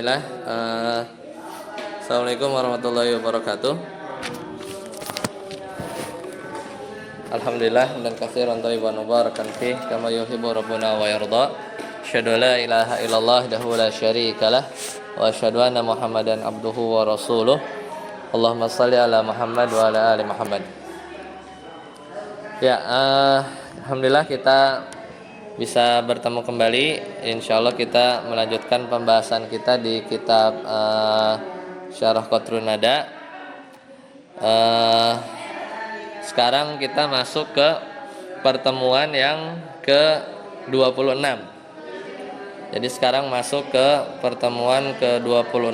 Bismillah. Assalamualaikum warahmatullahi wabarakatuh. Alhamdulillah dan katsiran thayyiban mubarakan fi kama yuhibbu rabbuna wa yarda. Asyhadu la ilaha illallah wahdahu la syarikalah wa asyhadu anna Muhammadan abduhu wa rasuluh. Allahumma shalli ala Muhammad wa ala ali Muhammad. Ya, alhamdulillah kita bisa bertemu kembali. Insyaallah kita melanjutkan pembahasan kita di kitab Syarah Qatrun Nada. Sekarang kita masuk ke pertemuan yang ke-26. Jadi sekarang masuk ke pertemuan ke-26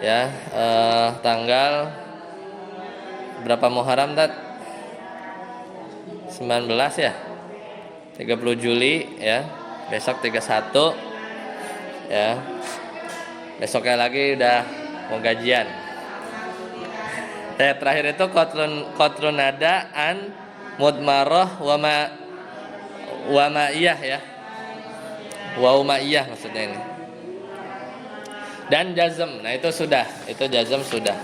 ya, tanggal berapa Muharram Tat? 19 ya. 30 Juli ya. Besok 31 ya. Besoknya lagi udah mau gajian. Terakhir itu Qatrun Nada an mudmarah wa ma'iyah ya. Wa ma'iyah maksudnya ini. Dan jazm. Nah, itu sudah. Itu jazm sudah.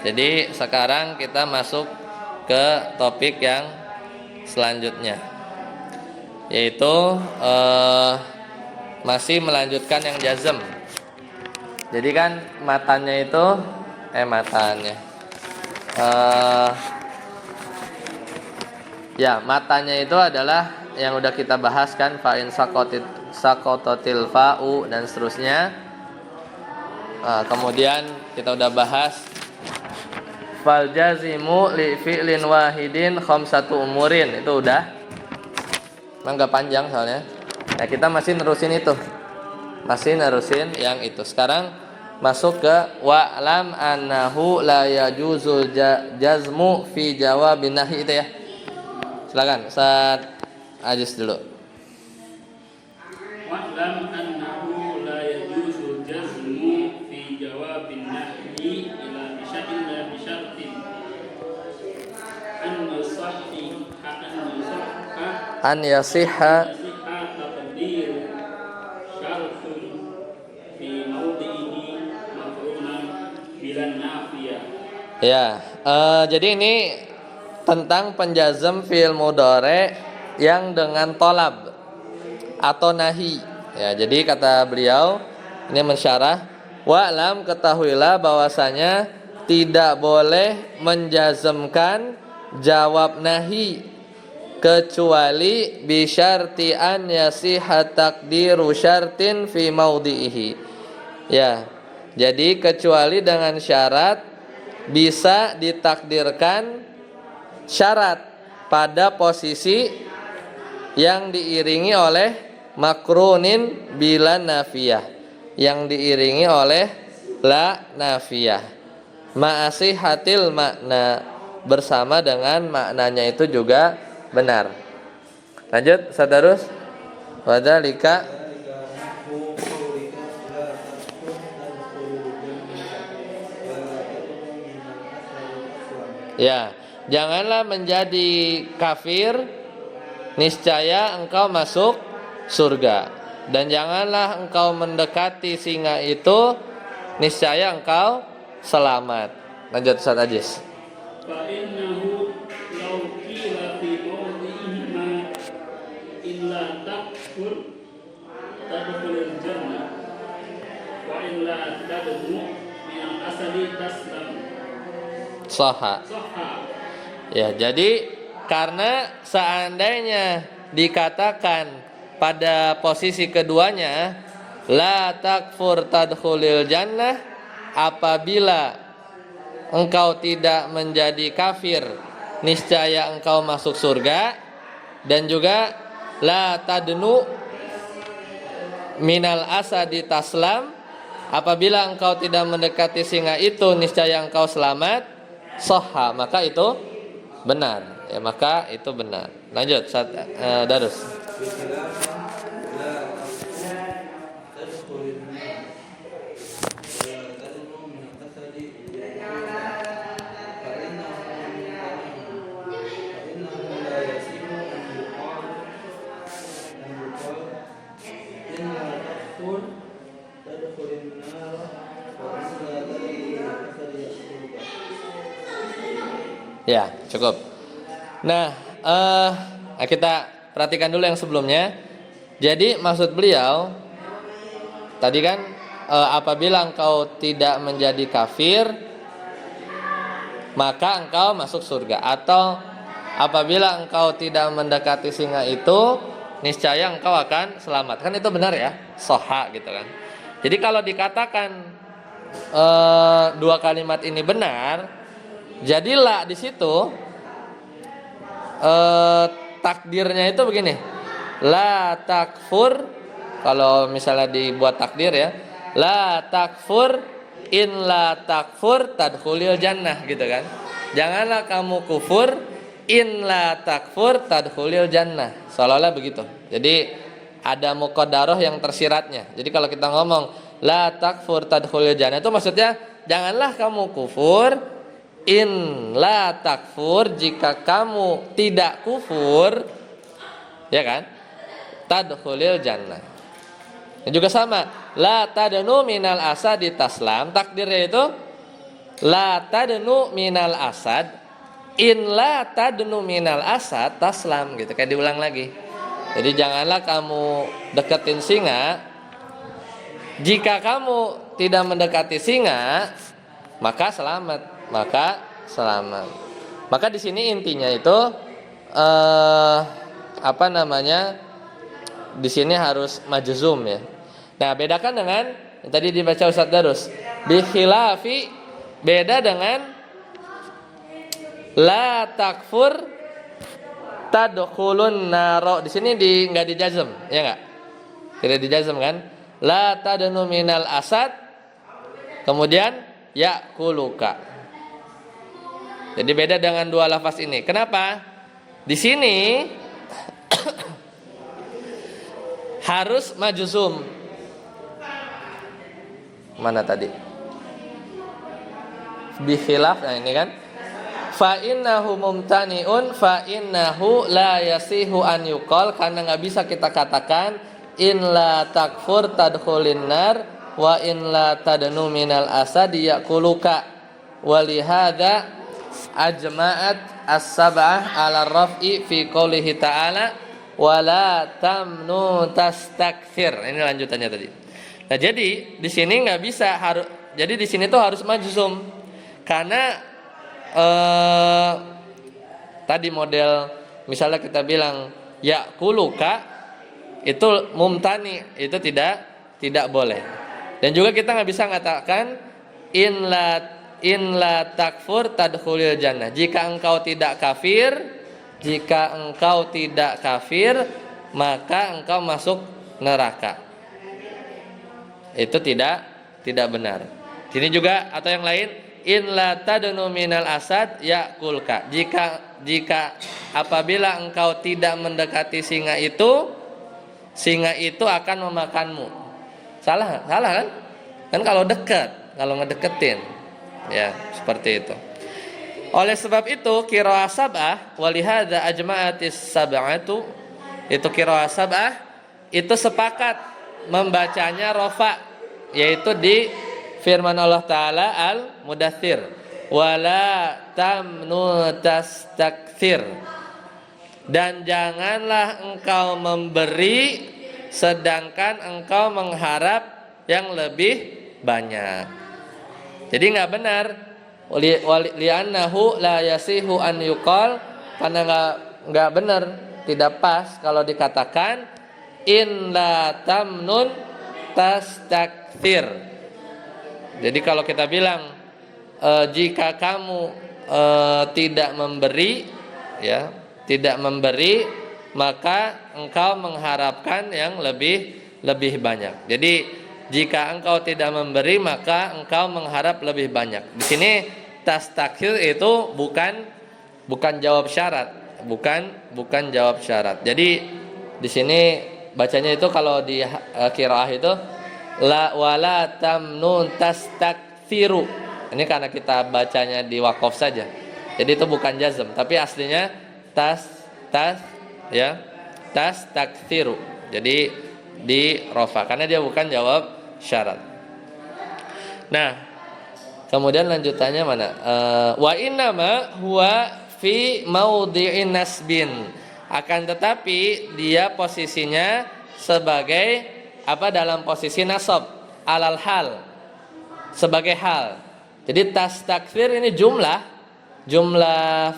Jadi sekarang kita masuk ke topik yang selanjutnya. Yaitu masih melanjutkan yang jazm. Jadi kan matanya itu matanya itu adalah yang udah kita bahas kan, fa'in sakototil fa'u dan seterusnya. Kemudian kita udah bahas fal jazimu li fi'lin wahidin khamsatu umurin, itu udah. Emang gak panjang soalnya. Nah, kita masih nerusin itu. Masih nerusin yang itu. Sekarang masuk ke wa'lam annahu la yajuzul jazmu fi jawabin nahi itu ya. Silakan Ustaz Ajis dulu. Wa'lam annahu la yajuzul jazmu fi jawabin nahi ila bisyartin an yasihha taqdir syartun fi mawdihi maqrunan bilan nafiyah. Ya, jadi ini tentang penjazm fi'il mudhari yang dengan tolab atau nahi. Ya, jadi kata beliau ini mensyarah, wa'lam, ketahuilah bahwasanya tidak boleh menjazmkan jawab nahi kecuali bi syarti an yasiha taqdiru syartin fi maudhihi. Ya. Jadi kecuali dengan syarat bisa ditakdirkan syarat pada posisi yang diiringi oleh makrunin bila nafiyah, yang diiringi oleh la nafiyah, ma'asihatil makna, bersama dengan maknanya itu juga benar. Lanjut Sadarus. Wadzalika ya, janganlah menjadi kafir, niscaya engkau masuk surga. Dan janganlah engkau mendekati singa itu, niscaya engkau selamat. Lanjut Ustaz Ajis. Fa innahu law qila fi mawdi'ihima illa takfur tadkhulul jannah wa illa tadmu min al-asali taslam. Soha. Ya, jadi karena seandainya dikatakan pada posisi keduanya la takfur tadkhulil jannah, apabila engkau tidak menjadi kafir niscaya engkau masuk surga, dan juga la tadnu minal asadi taslam, apabila engkau tidak mendekati singa itu niscaya engkau selamat, soha, maka itu benar. Ya, maka itu benar. Lanjut Darus. Ya, cukup. Nah, kita perhatikan dulu yang sebelumnya. Jadi maksud beliau tadi kan apabila engkau tidak menjadi kafir maka engkau masuk surga, atau apabila engkau tidak mendekati singa itu niscaya engkau akan selamat. Kan itu benar ya, soha gitu kan. Jadi kalau dikatakan dua kalimat ini benar, jadilah di situ takdirnya itu begini, la takfur. Kalau misalnya dibuat takdir ya, la takfur in la takfur tadkhulil jannah gitu kan. Janganlah kamu kufur, in la takfur tadkhulil jannah, seolah-olah begitu. Jadi ada muqaddarah yang tersiratnya. Jadi kalau kita ngomong la takfur tadkhulil jannah itu maksudnya janganlah kamu kufur, in la takfur jika kamu tidak kufur, ya kan, tadkhulil jannah. Dan juga sama, la tadnu minal asadi taslam, takdirnya itu la tadnu minal asad, in la tadnu minal asad taslam gitu, kayak diulang lagi. Jadi janganlah kamu deketin singa, jika kamu tidak mendekati singa maka selamat, maka di sini intinya itu di sini harus majzum ya. Nah, bedakan dengan yang tadi dibaca Ustaz Darus, bi khilafi, beda dengan la takfur tadkhulun naro. Di sini enggak dijazm, ya enggak? Tidak dijazm kan? La tadnu minal asad kemudian yakuluka. Jadi beda dengan dua lafaz ini. Kenapa? Di sini harus majzum. Mana tadi? Bi khilaf, nah ini kan. Fa innahu mumtaniun fa innahu la yasihu an yuqal, karena enggak bisa kita katakan in la takfur tadkhulin nar wa in la tadnu minal asad yakuluka. Walihada ajma'at as-sab'ah ala raf'i fi qoulihi ta'ala wala tamnu tastakthir. Ini lanjutannya tadi. Nah, jadi di sini nggak bisa, harus, jadi di sini tuh harus majzum karena tadi model misalnya kita bilang yakuluka itu mumtani, itu tidak boleh. Dan juga kita nggak bisa mengatakan in la takfur tadkhulil jannah. Jika engkau tidak kafir, maka engkau masuk neraka. Itu tidak benar. Sini juga atau yang lain, in la tadnu minal asad yakulka. Jika apabila engkau tidak mendekati singa itu akan memakanmu. Salah kan? Kan kalau ngedeketin. Ya, seperti itu. Oleh sebab itu qiraah sab'ah walihada ajma'atis sab'atu, itu qiraah sab'ah itu sepakat membacanya rofa, yaitu di firman Allah Ta'ala Al-Mudaththir, wala tamnu tastakthir, dan janganlah engkau memberi sedangkan engkau mengharap yang lebih banyak. Jadi nggak benar, li'annahu la yasihu an yuqal, karena nggak benar, tidak pas kalau dikatakan in la tamnun tastakthir. Jadi kalau kita bilang jika kamu tidak memberi, maka engkau mengharapkan yang lebih banyak. Jadi jika engkau tidak memberi, maka engkau mengharap lebih banyak. Di sini tastakthir itu bukan jawab syarat, bukan jawab syarat. Jadi di sini bacanya itu kalau di qiraah itu la wala tamnun tastakthiru. Ini karena kita bacanya di waqaf saja. Jadi itu bukan jazm, tapi aslinya tastakthiru. Jadi di rofa karena dia bukan jawab syarat. Nah, Kemudian lanjutannya mana? Wa innama huwa fi maudhi'in nasbin. Akan tetapi dia posisinya sebagai apa, dalam posisi nasab, alal hal, sebagai hal. Jadi tastakfir ini jumlah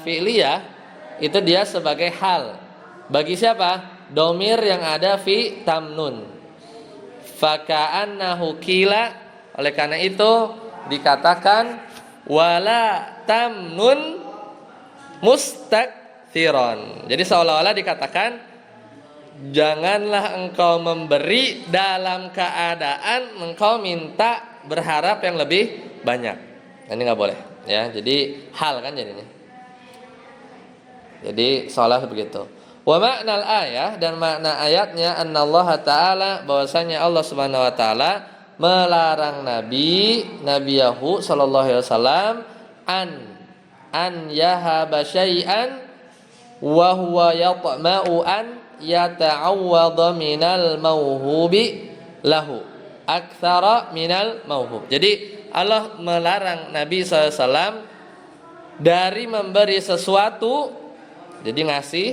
fi'liyah itu dia sebagai hal. Bagi siapa? Domir yang ada fi tamnun. Faka'annahu qila, oleh karena itu dikatakan wala tamnun mustaktsiron. Jadi seolah-olah dikatakan janganlah engkau memberi dalam keadaan engkau minta berharap yang lebih banyak. Nah, ini nggak boleh ya. Jadi hal kan jadinya. Jadi seolah begitu. Wa ma'nal ayah, dan makna ayatnya annallaha ta'ala, bahwasanya Allah Subhanahu wa taala melarang nabiyahu sallallahu alaihi wasallam an yahaba syai'an wa huwa yatma'u an yata'awwadha minal mauhubi lahu aktsara minal mauhub. Jadi Allah melarang Nabi SAW dari memberi sesuatu, jadi ngasih,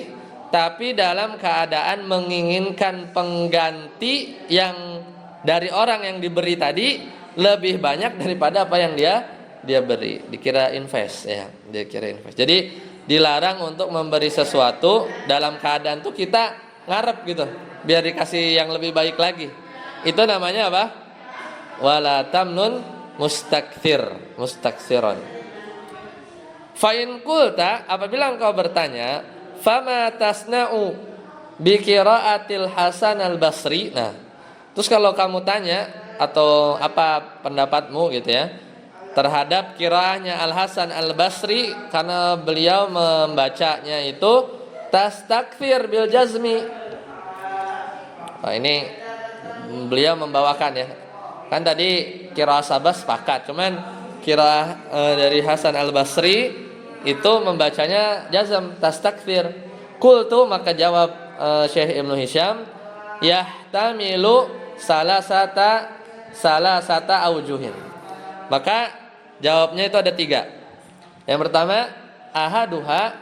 tapi dalam keadaan menginginkan pengganti yang dari orang yang diberi tadi lebih banyak daripada apa yang dia beri. Dikira invest ya, dikira invest. Jadi dilarang untuk memberi sesuatu dalam keadaan tuh kita ngarep gitu, biar dikasih yang lebih baik lagi. Itu namanya apa? Wala tamnun mustaksiron. Fa in qulta, apabila engkau bertanya, fama tasna'u bi qiraatil Hasan al-Basri. Nah, terus kalau kamu tanya atau apa pendapatmu gitu ya terhadap qiraahnya Al-Hasan al-Basri, karena beliau membacanya itu tastakfir bil jazmi. Nah, ini beliau membawakan ya. Kan tadi qiraah Sabah sepakat, cuman qiraah dari Hasan al-Basri itu membacanya jazm, tastakfir. Qultu, maka jawab Syekh Ibnu Hisham, yahtamilu salasata aujuhin. Maka jawabnya itu ada 3. Yang pertama, ahaduha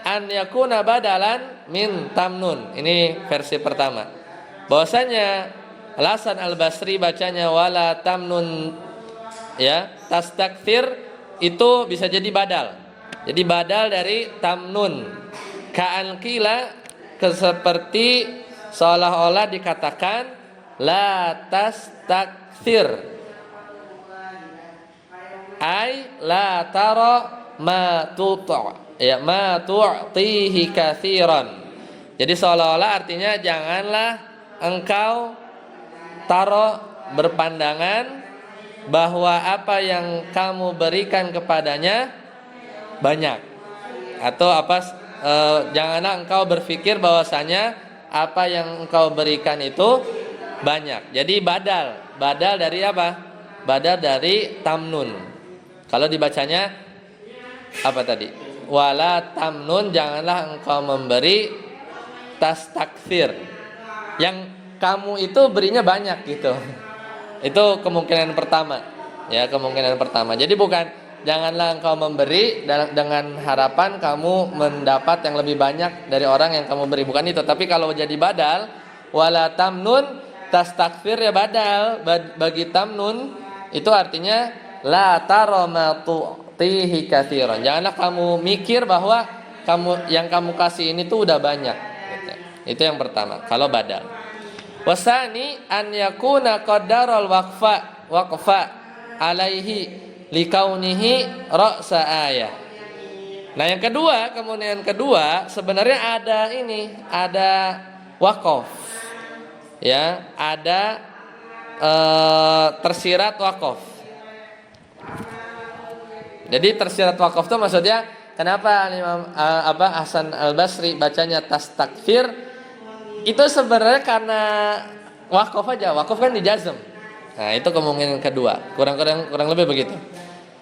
an yakuna badalan min tamnun. Ini versi pertama. Bahwasanya Hasan al-Basri bacanya wala tamnun ya, tastakfir itu bisa jadi badal. Jadi badal dari tamnun. Ka'an qila, seperti seolah-olah dikatakan la tastakfir, ay la tara ma tuta, ya ma tu'tihi katsiran. Jadi seolah-olah artinya janganlah engkau taro, berpandangan bahwa apa yang kamu berikan kepadanya banyak, atau apa janganlah engkau berpikir bahwasanya apa yang engkau berikan itu banyak. Jadi badal dari apa? Badal dari tamnun. Kalau dibacanya apa tadi? Wala tamnun, janganlah engkau memberi tastakfir, yang kamu itu berinya banyak gitu. Itu kemungkinan pertama. Ya, kemungkinan pertama. Jadi bukan janganlah engkau memberi dengan harapan kamu mendapat yang lebih banyak dari orang yang kamu beri, bukan itu. Tapi kalau jadi badal, wala tamnun tastakfir, ya badal bagi tamnun itu artinya la tara ma tu'tihi katsiran. Janganlah kamu mikir bahwa yang kamu kasih ini tuh udah banyak gitu. Itu yang pertama kalau badal. Wasani an yakuna qaddaral waqfa alaihi likaunihi ra'sa ayah. Nah, yang kedua, kemudian kedua sebenarnya ada wakaf. Ya, ada tersirat wakaf. Jadi tersirat wakaf itu maksudnya kenapa Imam Hasan al-Basri bacanya tastakfir? Itu sebenarnya karena wakaf aja. Wakaf kan dijazm. Nah, itu kemungkinan kedua. Kurang lebih begitu.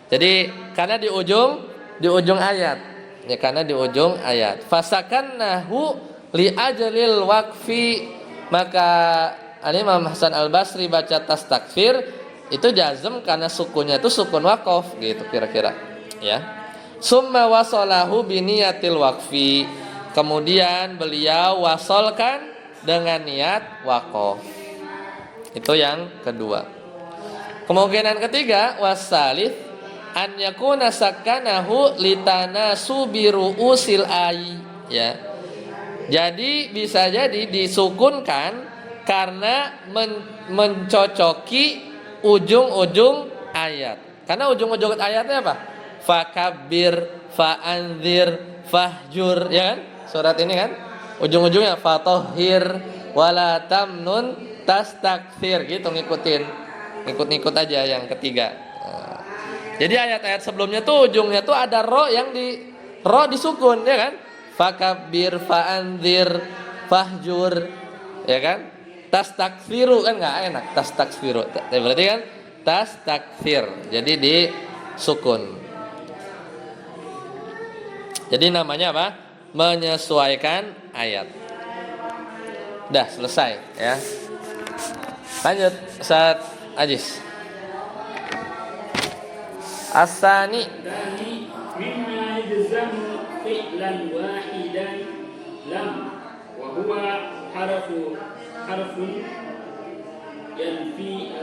Jadi karena di ujung ayat. Ya, karena di ujung ayat. Fasakannahu li ajlil waqfi, maka Imam Hasan al-Basri baca tastakfir itu jazm karena sukunnya itu sukun waqaf gitu kira-kira ya. Summa wasalahu biniyatil waqfi, kemudian beliau wasolkan dengan niat waqaf. Itu yang kedua. Kemungkinan ketiga wasalith an yakuna sakanahu litana subiru usil ai ya. Jadi bisa jadi disukunkan karena mencocoki ujung-ujung ayat. Karena ujung-ujung ayatnya apa? Fakabbir, fa'anzir, fahjur, ya kan? Surat ini kan ujung-ujungnya fatahhir wala tamnun tastakthir gitu, ngikut aja yang ketiga. Jadi ayat-ayat sebelumnya tuh ujungnya tuh ada ro yang disukun ya kan? Fakabbir, fa'anzir, fahjur, ya kan? Tastakfiru kan nggak enak, tastakfiru. Berarti kan tastakfir. Jadi disukun. Jadi namanya apa? Menyesuaikan ayat. Dah selesai ya. Lanjut Ustaz Ajis. Asani mimma yajzamu fi'lan wahidan lam wa huwa harfun yanfi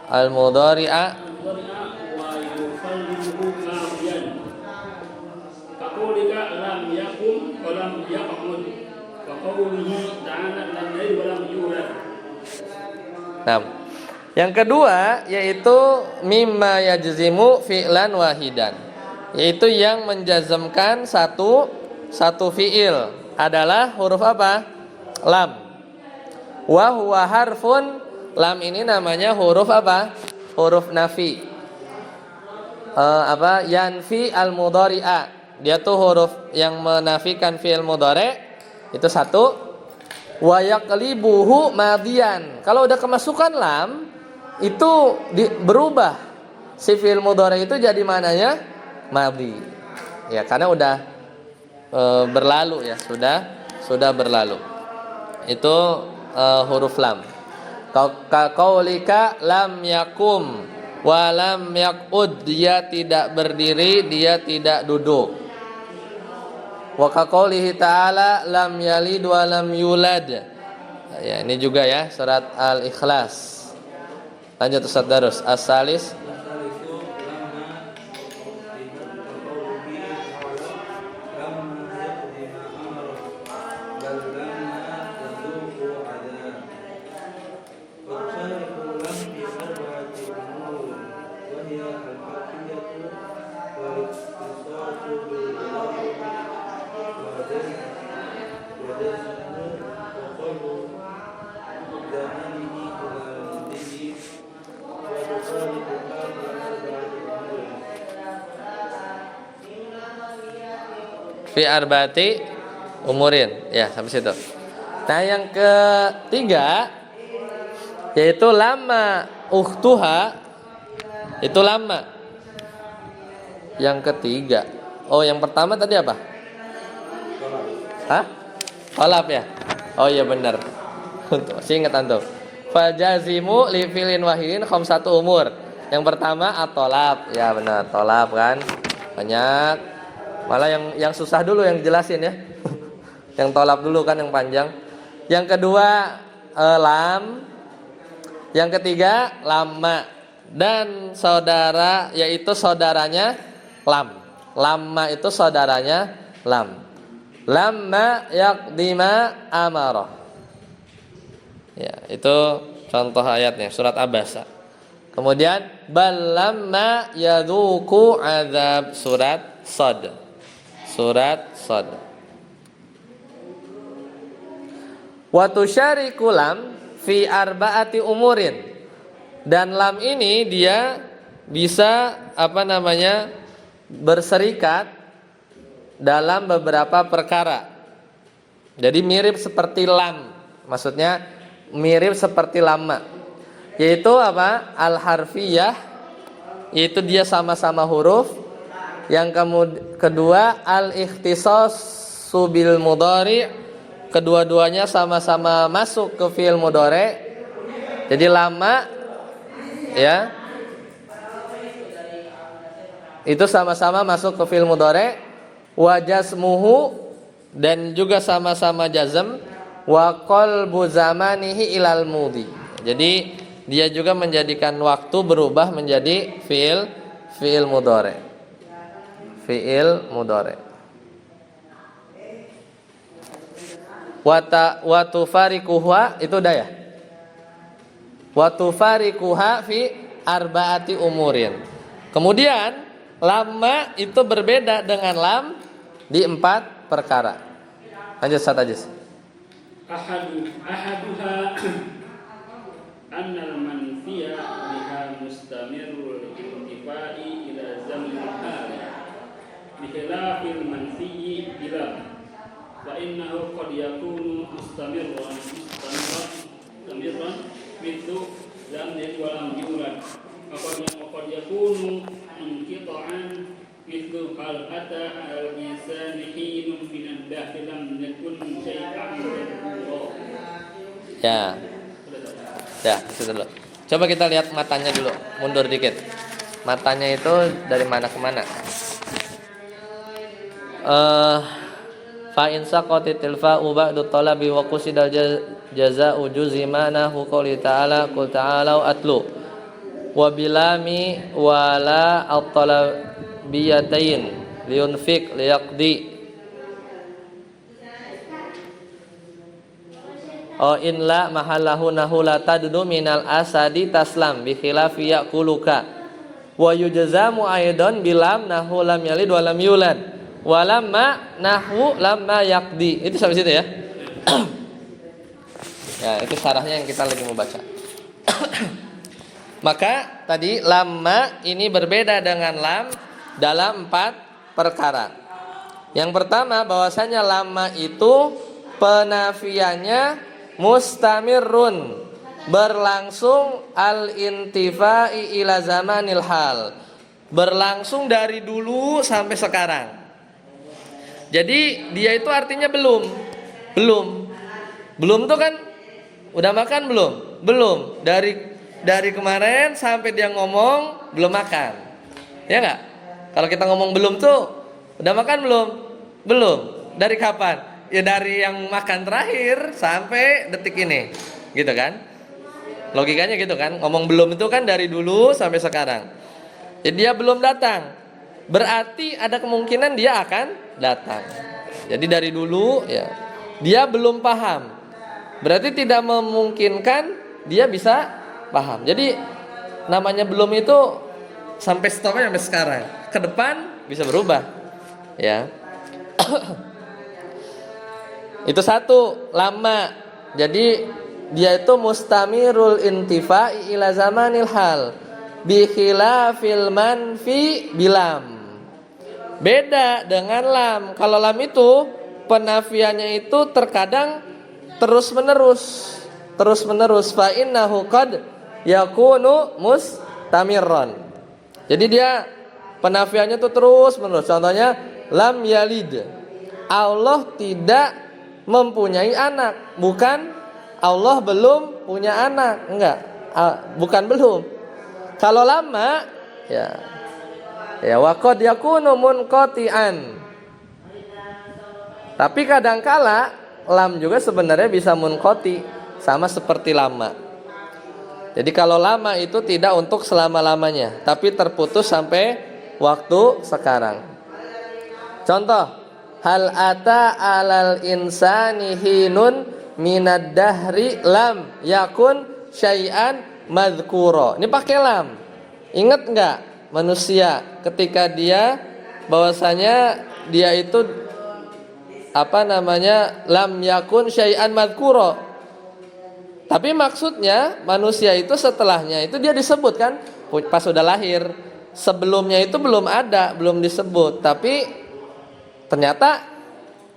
al-mudhari'a wa yufallihu madiyan kaqulika lam yakum wa lam yaqud wa qawlihi ta'ala lam yalid wa lam yulad. Nah, yang kedua yaitu mimma yajzimu fi'lan wahidan, yaitu yang menjazmkan satu fi'il adalah huruf apa? Lam. Wa huwa harfun, lam ini namanya huruf apa? Huruf nafi. Yanfi al-mudhari'a. Dia tuh huruf yang menafikan fi'il mudhari'. Itu satu. Wa yaqlibuhu madiyan. Kalau udah kemasukan lam, itu berubah. Si fi'il mudhari' itu jadi mananya madi. Ya, karena udah berlalu ya, sudah berlalu. Itu huruf lam. Qaulika lam yakum wa lam yaqud, dia tidak berdiri, dia tidak duduk. Wa qaulihi ta'ala lam yalid wa lam yulad. Ya, ini juga ya surat Al-Ikhlas. Lanjut Ustaz Darus. As-salis fi arba'ati umurin. Ya, sampai situ. Nah, yang ketiga yaitu lama ukhtuha, itu lama. Yang ketiga. Oh, yang pertama tadi apa? Hah? Tolab ya? Oh iya benar. Masih ingat antum. Fajazimu li filin wahidin khamsatu umur. Yang pertama at-tolab. Ya benar, tolab kan. Banyak. Malah yang susah dulu yang jelasin ya. Yang tolab dulu kan yang panjang. Yang kedua lam. Yang ketiga lama. Dan saudara yaitu saudaranya lam. Lama itu saudaranya lam. Lamma yaqdima amara. Ya, itu contoh ayatnya surat Abasa. Kemudian bal lamma yadhuku azab, surat Shad. Surat Shad. Wa tusyariku lam fi arba'ati umurin. Dan lam ini dia bisa berserikat dalam beberapa perkara. Jadi mirip seperti lam. Maksudnya mirip seperti lama. Yaitu apa? Al-harfiyah, yaitu dia sama-sama huruf. Yang kedua al-ikhtisasu bil mudhari', kedua-duanya sama-sama masuk ke fi'il mudhari'. Jadi lama ya itu sama-sama masuk ke fi'il mudhari', wa jazmuhu dan juga sama-sama jazm, wa qalbu zamanihi ilal mudhi. Jadi dia juga menjadikan waktu berubah menjadi fi'il mudhari'. Fi'il mudhari'. Wa tufarikuha itu udah ya? Wa tufarikuha fi arba'ati umurin. Kemudian lama itu berbeda dengan lam di 4 perkara. Lanjut Ustaz Ajis. Ahaduha annal manfiya biha mustamirul intifai ila zamil hali bikhilafil manfiyi bila wa innahu qad yakunu mustamirran mithlu lam yalid wa lam yulad qad yakunu inqita'an mithlu hal ata al insani hinun min ad-dahr lam yakun syai'an madhkura. Ya, itu dulu. Coba kita lihat matanya dulu, mundur dikit. Matanya itu dari mana ke mana? Fa in saqatil fa'u ba'du talabi wa qusidal jazaa'u juzima nahu qouli ta'ala qul ta'alau atlu wa bilami wala at-talabiyatain liyunfik liyaqdi in la mahallahu nahu la taddu minal asadi taslam bi khilafi yaquluka wa yujzamu aidan bilam nahu lam yalid wa lam yulad walamma nahwu lamma yaqdi. Itu sampai situ ya. Ya, itu syarahnya yang kita lagi mau baca. Maka tadi lamma ini berbeda dengan lam dalam 4 perkara. Yang pertama bahwasanya lamma itu penafiannya mustamirrun, berlangsung al-intifai ila zamanil hal, berlangsung dari dulu sampai sekarang. Jadi dia itu artinya belum tuh kan udah makan belum dari kemarin sampai dia ngomong belum makan, ya nggak? Kalau kita ngomong belum tuh udah makan belum dari kapan? Ya dari yang makan terakhir sampai detik ini, gitu kan? Logikanya gitu kan? Ngomong belum itu kan dari dulu sampai sekarang. Jadi dia belum datang, berarti ada kemungkinan dia akan datang. Jadi dari dulu ya dia belum paham, berarti tidak memungkinkan dia bisa paham. Jadi namanya belum itu sampai stopnya sampai sekarang, ke depan bisa berubah ya. Itu satu, lama. Jadi dia itu mustamirul intifai ila zamanil hal bi khilafil manfi bilam. Beda dengan lam. Kalau lam itu penafiannya itu terkadang terus menerus fa innahu qad yakunu mustamirran. Jadi dia penafiannya itu terus menerus. Contohnya lam yalid, Allah tidak mempunyai anak, bukan Allah belum punya anak, enggak, bukan belum. Kalau lama ya wa qad yakunu munqati'an. Tapi kadangkala lam juga sebenarnya bisa munqati, sama seperti lama. Jadi kalau lama itu tidak untuk selama-lamanya, tapi terputus sampai waktu sekarang. Contoh, hal ata alal insani hinun minad dahri lam yakun syai'an madhkura. Ini pakai lam. Ingat enggak manusia ketika dia bahwasanya dia itu lam yakun syai'an madhkura. Tapi maksudnya manusia itu setelahnya itu dia disebut kan pas sudah lahir. Sebelumnya itu belum ada, belum disebut, tapi ternyata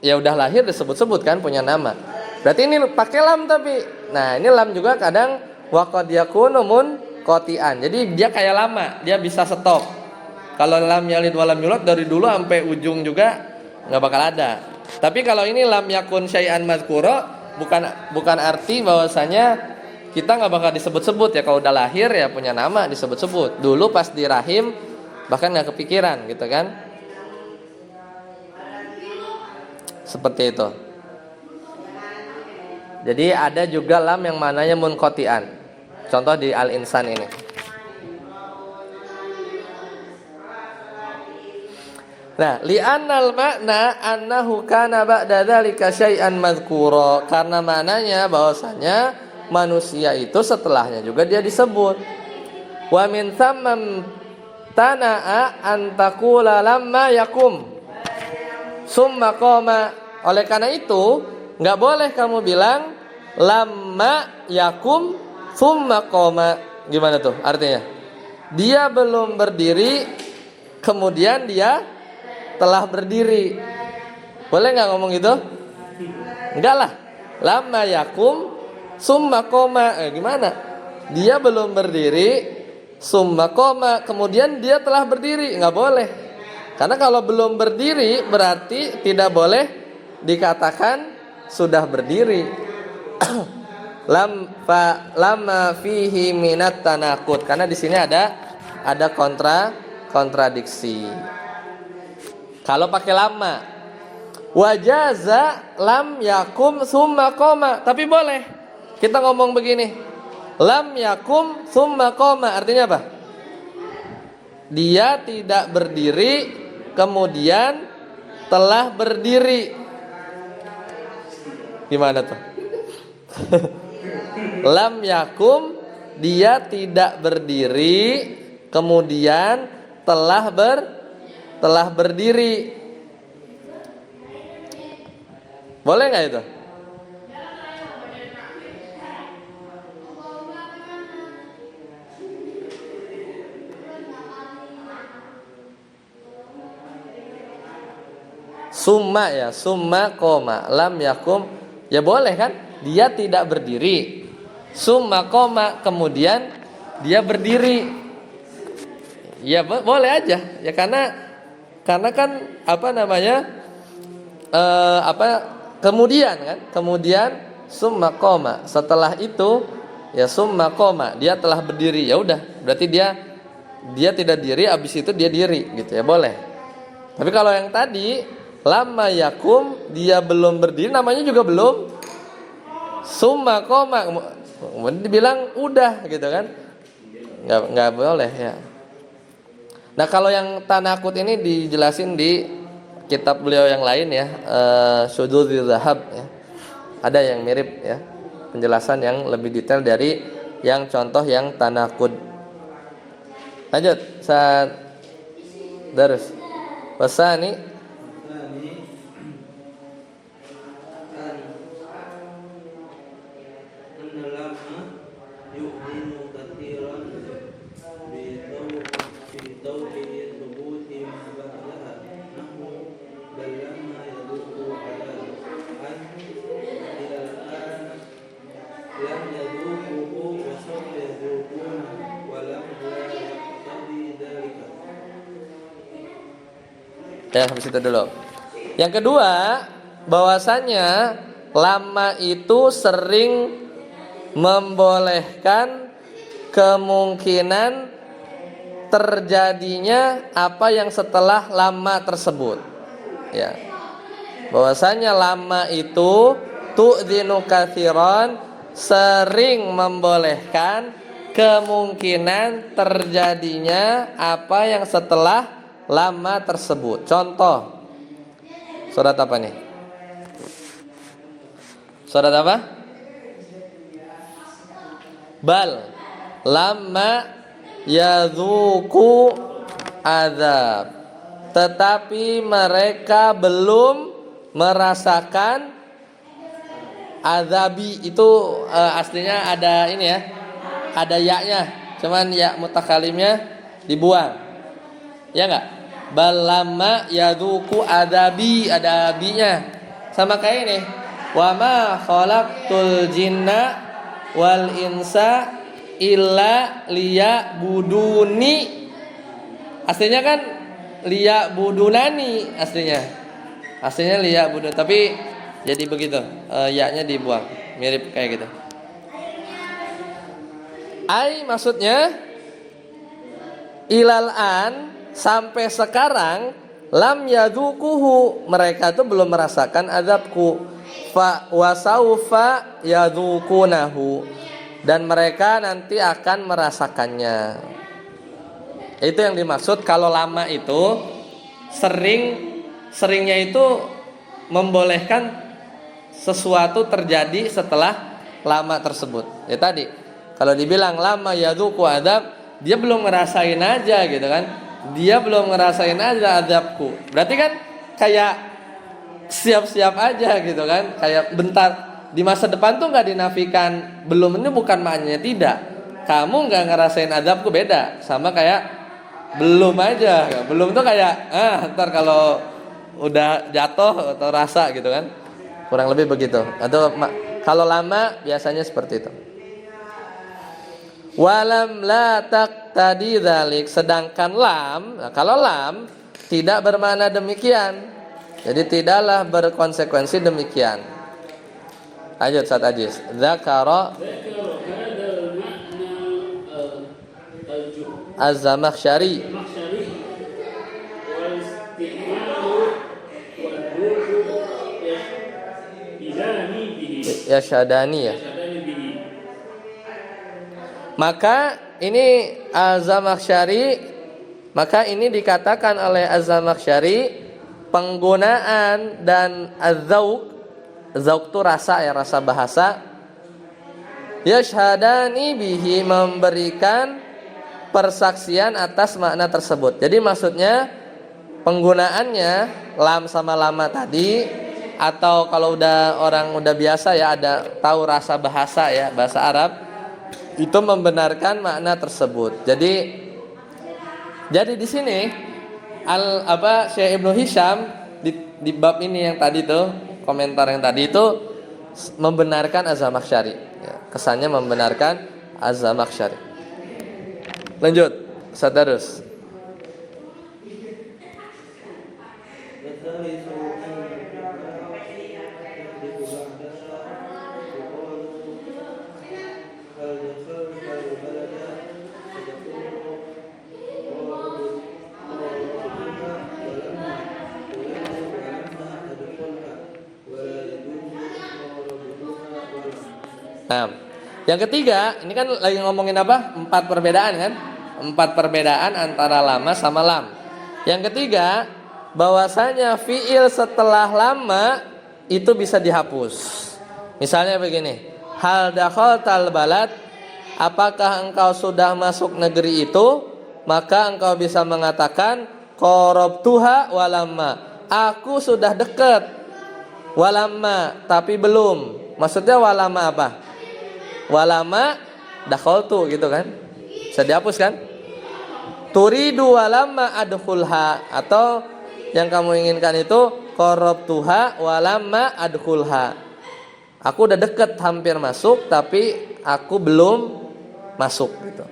ya udah lahir disebut-sebut kan punya nama. Berarti ini pakai lam tapi. Nah, ini lam juga kadang waqad yakunu munqati'an. Jadi dia kayak lama, dia bisa stop. Kalau lam yalid wa lam yulad dari dulu sampai ujung juga enggak bakal ada. Tapi kalau ini lam yakun syai'an mazkura bukan arti bahwasanya kita nggak bakal disebut-sebut ya, kalau udah lahir ya punya nama disebut-sebut. Dulu pas di rahim bahkan nggak kepikiran gitu kan, seperti itu. Jadi ada juga lam yang mananya munqati'an, contoh di al-insan ini. Nah, li'annal makna annahu kana ba'da dzalika syai'an madhkura, karena maknanya bahwasanya manusia itu setelahnya juga dia disebut. Wa min thammam tana'a an taqula lamma yakum summa qama. Oleh karena itu nggak boleh kamu bilang lamma yakum summa qama. Gimana tuh artinya? Dia belum berdiri kemudian dia telah berdiri. Boleh nggak ngomong gitu? Enggak lah. Lamma yakum summa qama. Gimana? Dia belum berdiri summa qama, kemudian dia telah berdiri. Nggak boleh. Karena kalau belum berdiri berarti tidak boleh dikatakan sudah berdiri. Lama fihi minat tanakut, karena di sini ada kontradiksi. Kalau pakai lama, wajaza lam yakum summa qoma, tapi boleh kita ngomong begini, lam yakum summa qoma, artinya apa? Dia tidak berdiri kemudian telah berdiri. Gimana tuh? Lam yakum, dia tidak berdiri kemudian telah berdiri. Boleh nggak itu? Summa ya, summa koma, lam yakum, ya boleh kan? Dia tidak berdiri. Summa koma, kemudian dia berdiri. Ya boleh aja. Ya karena kan apa namanya? Kemudian kan? Kemudian summa koma. Setelah itu ya summa koma, dia telah berdiri. Ya udah, berarti dia tidak diri, abis itu dia diri gitu ya, boleh. Tapi kalau yang tadi lama yakum, dia belum berdiri, namanya juga belum summa koma, kemudian dibilang udah gitu kan, nggak boleh ya. Nah kalau yang tanakut ini dijelasin di kitab beliau yang lain ya, Syudzul Zahab ya, ada yang mirip ya, penjelasan yang lebih detail dari yang contoh yang tanakut. Lanjut saat darus wasani. Ya, sampai situ dulu. Yang kedua, bahwasannya lama itu sering membolehkan kemungkinan terjadinya apa yang setelah lama tersebut. Ya. Bahwasanya lama itu tu'dzinu katsiran, sering membolehkan kemungkinan terjadinya apa yang setelah lama tersebut. Contoh surat apa nih? Surat apa? Bal lama yadzuku azab, tetapi mereka belum merasakan azabi. Itu aslinya ada ini ya, ada ya-nya, cuman ya mutakalimnya dibuang, ya enggak? Balama yaduku adabi, ada abinya, sama kayak ini, wa ma khalaqtul jinna wal insa illa liya'buduni. Aslinya kan liya'budunani, aslinya liya'budun, tapi jadi begitu, ya-nya dibuang, mirip kayak gitu. Maksudnya ilal an, sampai sekarang, lam yadzuquhu, mereka itu belum merasakan azabku. Fa wasaufa yadzuqunahu, dan mereka nanti akan merasakannya. Itu yang dimaksud kalau lama itu seringnya itu membolehkan sesuatu terjadi setelah lama tersebut. Ya tadi, kalau dibilang lama yadzuqu azab, dia belum ngerasain aja gitu kan. Dia belum ngerasain aja azabku. Berarti kan kayak siap-siap aja gitu kan. Kayak bentar, di masa depan tuh nggak dinafikan belum, ini bukan maknanya tidak. Kamu nggak ngerasain azabku, beda sama kayak belum aja. Belum tuh kayak ntar kalau udah jatuh atau rasa gitu kan. Kurang lebih begitu. Atau kalau lama biasanya seperti itu. Walam la taqtadi dzalik, sedangkan lam, kalau lam tidak bermakna demikian. Jadi tidaklah berkonsekuensi demikian. Lanjut Ustaz Ajis. Dzakara Az-Zamakhsyari Yashadani ya. Maka ini Az-Zamakhsyari, maka ini dikatakan oleh Az-Zamakhsyari penggunaan dan az-zauq, zauq itu rasa ya, rasa bahasa. Yashadani bihi, memberikan persaksian atas makna tersebut. Jadi maksudnya penggunaannya lam sama lama tadi, atau kalau orang udah biasa ya, ada tahu rasa bahasa ya, bahasa Arab, itu membenarkan makna tersebut. Jadi di sini Syekh Ibnu Hisham di bab ini yang tadi tuh, komentar yang tadi itu membenarkan Az-Zamakhsyari ya, kesannya membenarkan Az-Zamakhsyari. Lanjut, Sadarus. Nah, yang ketiga, ini kan lagi ngomongin apa? 4 perbedaan kan? 4 perbedaan antara lama sama lam. Yang ketiga, bahwasanya fiil setelah lama itu bisa dihapus. Misalnya begini, hal dakhaltal balad, apakah engkau sudah masuk negeri itu? Maka engkau bisa mengatakan qarabtuha walamma, aku sudah dekat, walamma tapi belum. Maksudnya walamma apa? Walama dakhaltu gitu kan, bisa dihapus kan. Turidu walamma adkhulha, atau yang kamu inginkan itu qarabtuha walamma adkhulha, aku udah deket hampir masuk tapi aku belum masuk gitu.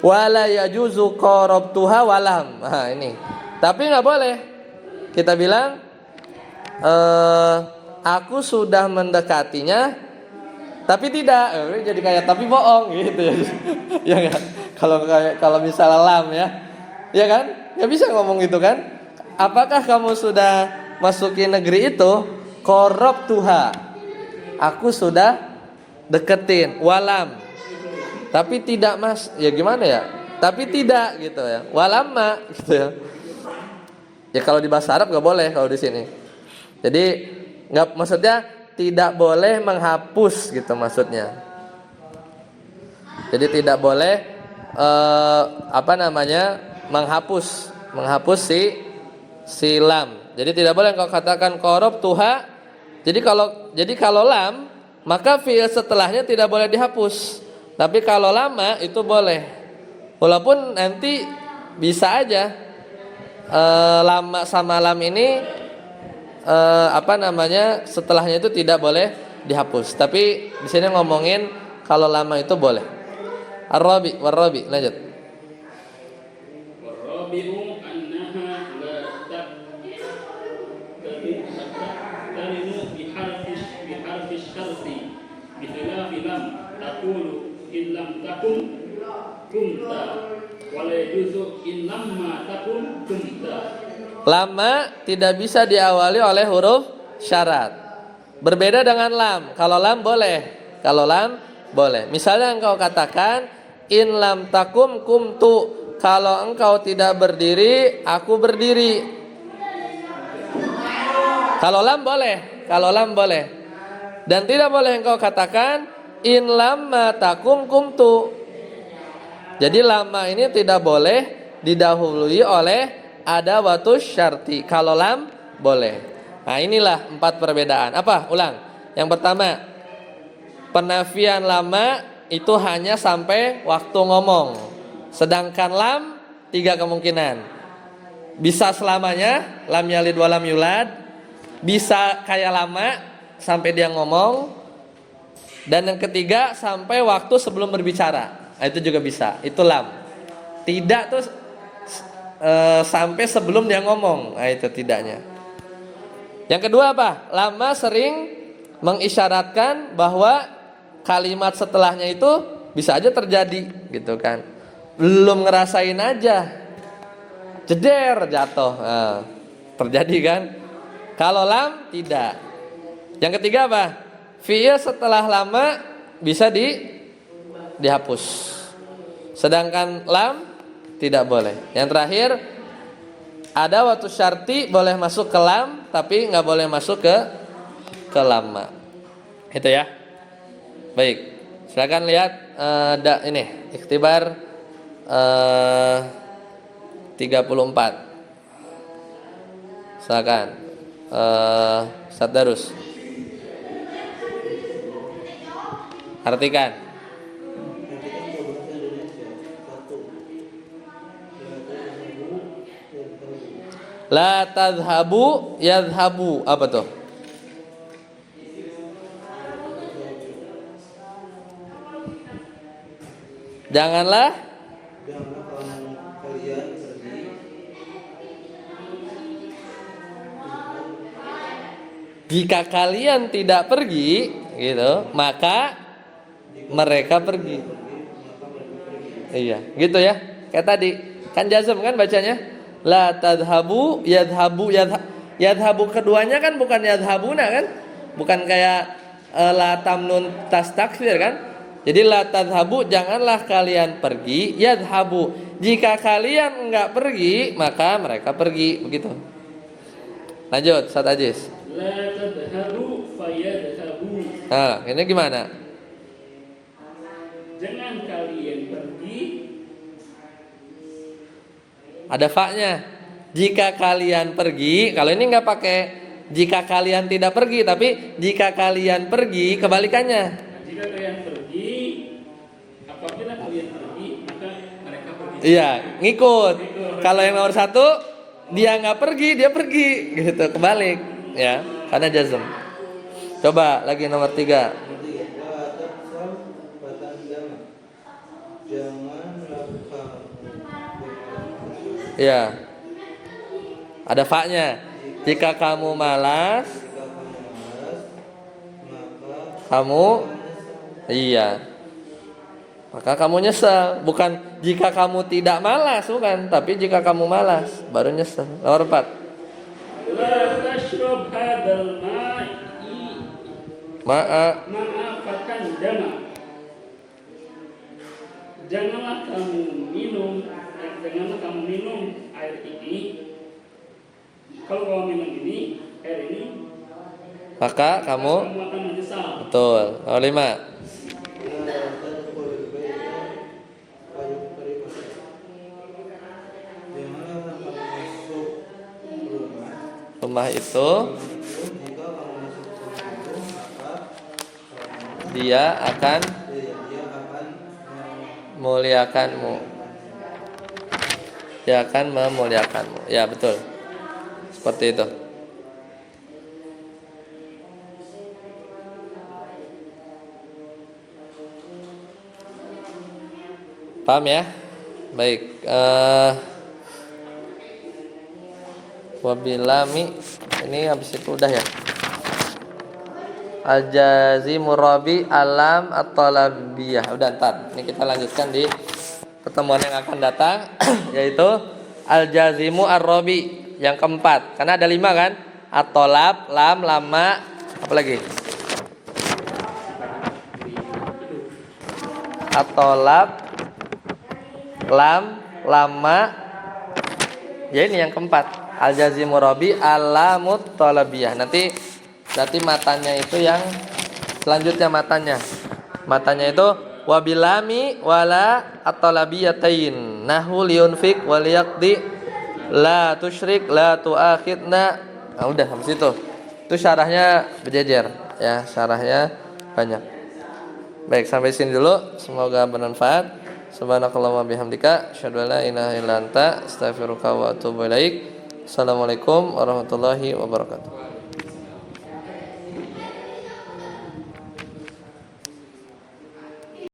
Wala yajuzu qarabtuha walam, nah ini tapi nggak boleh kita bilang aku sudah mendekatinya tapi tidak, jadi kayak tapi bohong gitu ya. Ya kan? Kalau misalnya lam ya kan? Ya bisa ngomong gitu kan? Apakah kamu sudah masuki negeri itu? Qarabtuha, aku sudah deketin, walam tapi tidak mas, ya gimana ya? Tapi tidak gitu ya. Walamma gitu ya. Ya kalau di bahasa Arab nggak boleh kalau di sini. Jadi nggak, maksudnya tidak boleh menghapus gitu maksudnya. Jadi tidak boleh menghapus si lam. Jadi tidak boleh engkau katakan qarabtuha. Jadi kalau lam, maka fi'il setelahnya tidak boleh dihapus. Tapi kalau lama itu boleh. Walaupun nanti bisa aja lama sama lam ini setelahnya itu tidak boleh dihapus. Tapi di sini ngomongin kalau lama itu boleh. Ar-rabi, lanjut. War-rabi'u annaha la tarinu biharfi syarti bi khilafi lam taqulu in lam takum kumta wala yajuzu in lamma takum kumta. Lama tidak bisa diawali oleh huruf syarat. Berbeda dengan lam. Kalau lam boleh. Kalau lam boleh. Misalnya engkau katakan in lam takum kumtu. Kalau engkau tidak berdiri, aku berdiri. Kalau lam boleh. Kalau lam boleh. Dan tidak boleh engkau katakan in lamma takum kumtu. Jadi lama ini tidak boleh didahului oleh adawatus syarti. Kalau lam boleh. Nah inilah 4 perbedaan. Apa? Ulang. Yang pertama, penafian lama itu hanya sampai waktu ngomong. Sedangkan lam 3 kemungkinan. Bisa selamanya, lam yalid wa lam yulad. Bisa kayak lama sampai dia ngomong. Dan yang ketiga sampai waktu sebelum berbicara. Nah, itu juga bisa. Itu lam. Tidak tuh sampai sebelum dia ngomong. Nah, itu tidaknya. Yang kedua apa? Lama sering mengisyaratkan bahwa kalimat setelahnya itu bisa aja terjadi, gitu kan. Belum ngerasain aja, jeder jatuh, nah, terjadi kan. Kalau lam tidak. Yang ketiga apa? Fi'il setelah lama bisa dihapus. Sedangkan lam tidak boleh. Yang terakhir, ada waktu syarti boleh masuk ke lam, tapi nggak boleh masuk ke lama. Itu ya. Baik, silakan lihat ini ikhtibar 34. Silakan Ustaz Darus. Artikan. La tadhabu yadhabu. Apa tuh? Janganlah kalian pergi. Jika kalian tidak pergi, gitu, maka mereka pergi. Iya, gitu ya. Kayak tadi, kan jazm kan bacanya? La tadhabu yadhabu yadhabu keduanya kan bukan yadhabuna kan? Bukan kayak la tamnun tastakfir kan? Jadi la tadhabu janganlah kalian pergi, yadhabu jika kalian enggak pergi maka mereka pergi, begitu. Lanjut, Ustaz Aziz. La tadhabu fayadhabu. Nah, ini gimana? Jangan kalian pergi. Ada fa-nya. Jika kalian pergi, kalau ini enggak pakai jika kalian tidak pergi, tapi jika kalian pergi kebalikannya. Jika kalian pergi, apabila kalian pergi, maka mereka pergi. Iya, ngikut. Kalau yang nomor 1 dia nggak pergi, dia pergi, gitu, kebalik, ya, karena jazm. Coba lagi nomor 3. Iya. Ada fa-nya. Jika kamu malas, kamu iya. Maka kamu nyesel. Bukan jika kamu tidak malas, bukan, tapi jika kamu malas baru nyesel. Nomor 4. La tashrab hadzal ma'i ma'afakan dama. Janganlah kamu minum air ini. Kalau kamu minum air ini, maka kamu akan menyesal. betul. Nomor 5. Rumah itu dia akan memuliakanmu. Dia akan memuliakanmu. Ya, betul. Seperti itu. Paham ya? Baik. Wabilami ini habis itu udah ya. Al-jazimu rabi alam at-talabiyah. Udah, ntar. Ini kita lanjutkan di pertemuan yang akan datang yaitu al-jazimu ar-rabi yang keempat. Karena ada 5 kan? At-tolab, lam, lama, apa lagi? At-tolab, lam, lama. Ya ini yang keempat. Al-jazimu rabi, alamut tolabiyah. Nanti berarti matanya itu yang selanjutnya matanya. Matanya itu wabilami wala at-tolabiyatain. Nahu liyunfik waliyaqdi la tusyrik la tuakhidna. Nah, udah habis itu. Itu syarahnya berjejer ya, syarahnya banyak. Baik, sampai sini dulu. Semoga bermanfaat. Subhanakallahumma bihamdika asyhadu an la ilaha illa anta astaghfiruka wa atubu ilaik. Assalamualaikum warahmatullahi wabarakatuh.